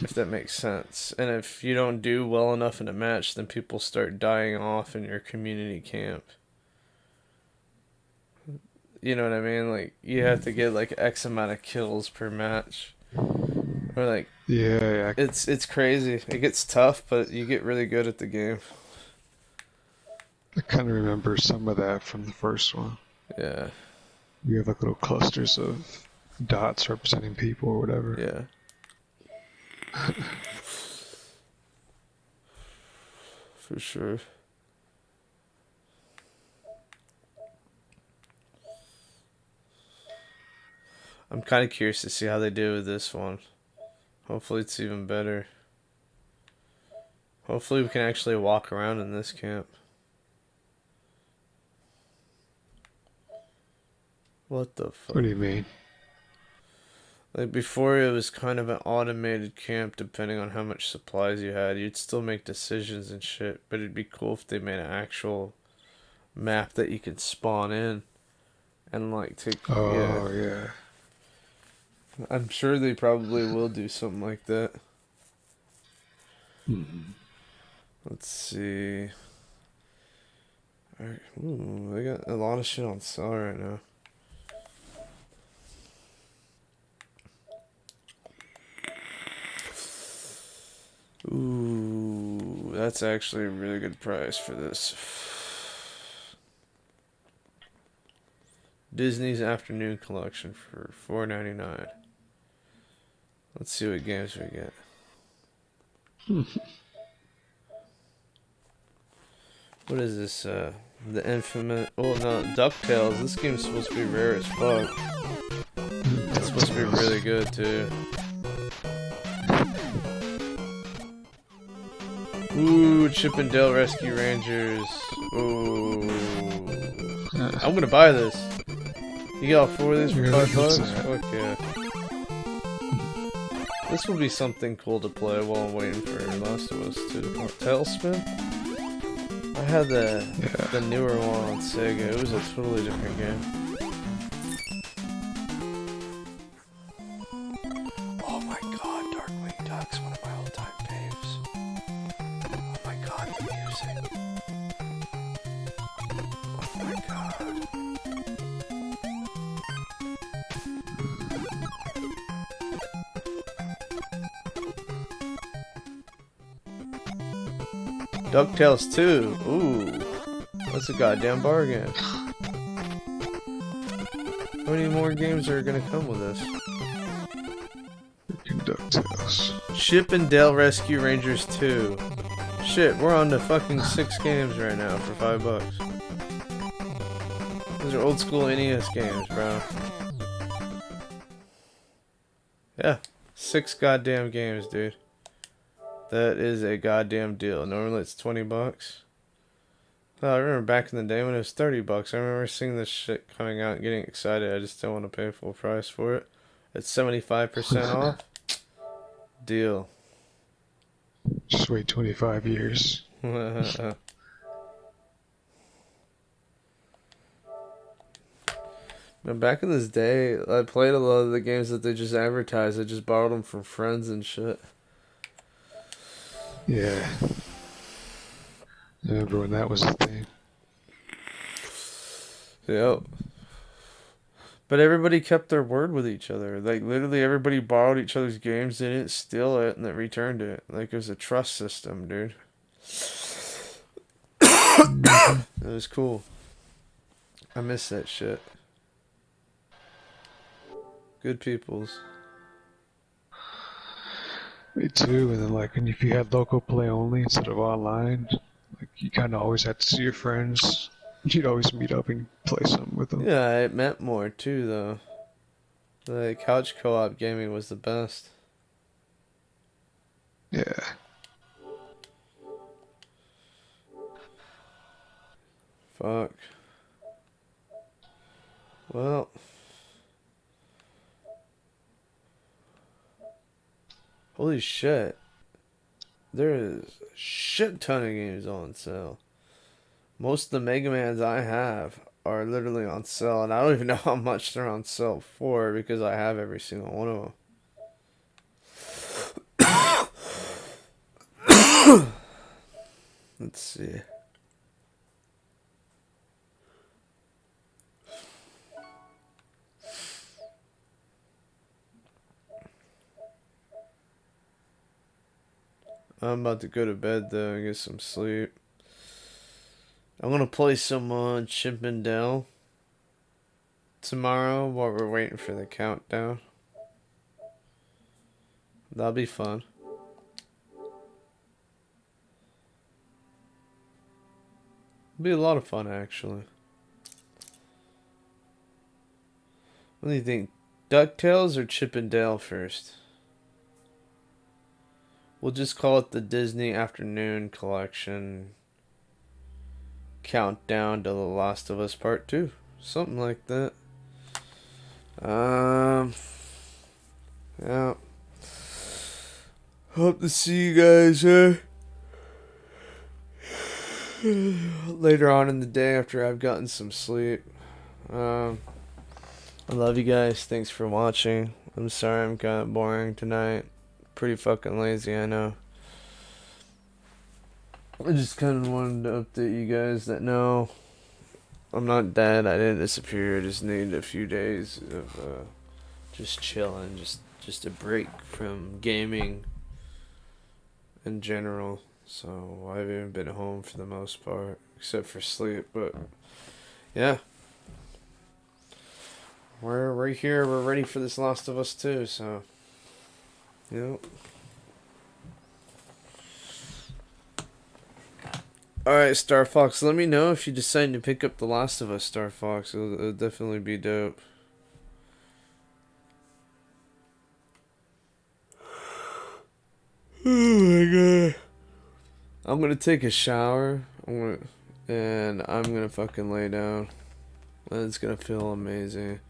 if that makes sense. And if you don't do well enough in a match, then people start dying off in your community camp. You know what I mean? Like, you have to get like X amount of kills per match. Or like, Yeah, it's crazy. It gets tough, but you get really good at the game. I kind of remember some of that from the first one. Yeah. You have like little clusters of dots representing people or whatever. Yeah. For sure. I'm kind of curious to see how they do with this one. Hopefully it's even better. Hopefully we can actually walk around in this camp. What the fuck? What do you mean? Like, before it was kind of an automated camp depending on how much supplies you had. You'd still make decisions and shit, but it'd be cool if they made an actual map that you could spawn in and like take. Oh, yeah. I'm sure they probably will do something like that. Let's see. Alright, ooh, they got a lot of shit on sale right now. Ooh, that's actually a really good price for this. Disney's Afternoon Collection for $4.99. Let's see what games we get. What is this? The infamous. Oh no, DuckTales. This game's supposed to be rare as fuck. It's supposed to be really good too. Ooh, Chip and Dale Rescue Rangers. Ooh, I'm gonna buy this. You got all 4 of these for $5? Fuck yeah. This will be something cool to play while I'm waiting for Last of Us 2. Tailspin? I had the newer one on Sega. It was a totally different game. Oh my god, Darkwing Duck's one of my all-time faves. Oh my god, the music. Oh my god. DuckTales 2. Ooh. That's a goddamn bargain. How many more games are gonna come with this? Freaking DuckTales. Chip and Dale Rescue Rangers 2. Shit, we're on to fucking 6 games right now for $5. Those are old school NES games, bro. Yeah. 6 goddamn games, dude. That is a goddamn deal. Normally it's $20. Oh, I remember back in the day when it was $30. I remember seeing this shit coming out and getting excited. I just don't want to pay full price for it. It's 75% off. Deal. Just wait 25 years. Now, back in this day, I played a lot of the games that they just advertised. I just borrowed them from friends and shit. Yeah. I remember when that was a thing. Yep. But everybody kept their word with each other. Like, literally everybody borrowed each other's games, they didn't steal it, and they returned it. Like, it was a trust system, dude. It was cool. I miss that shit. Good peoples. Me too, and then like if you had local play only instead of online, like you kind of always had to see your friends. You'd always meet up and play something with them. Yeah, it meant more too, though. The couch co-op gaming was the best. Yeah. Fuck. Well. Holy shit. There is a shit ton of games on sale. Most of the Mega Mans I have are literally on sale, and I don't even know how much they're on sale for because I have every single one of them. see. I'm about to go to bed though and get some sleep. I'm gonna play some Chip and Dale tomorrow while we're waiting for the countdown. That'll be fun. It'll be a lot of fun actually. What do you think? DuckTales or Chip and Dale first? We'll just call it the Disney Afternoon Collection Countdown to The Last of Us Part 2. Something like that. Yeah. Hope to see you guys later on in the day after I've gotten some sleep. I love you guys. Thanks for watching. I'm sorry I'm kind of boring tonight. Pretty fucking lazy, I know. I just kind of wanted to update you guys that no, I'm not dead. I didn't disappear. I just needed a few days of just chilling, just a break from gaming in general. So I haven't been home for the most part, except for sleep. But yeah, we're right here. We're ready for this Last of Us 2. So yep. Alright, Star Fox, let me know if you decide to pick up The Last of Us, Star Fox. It'll definitely be dope. Oh my god. I'm gonna take a shower. I'm gonna fucking lay down. And it's gonna feel amazing.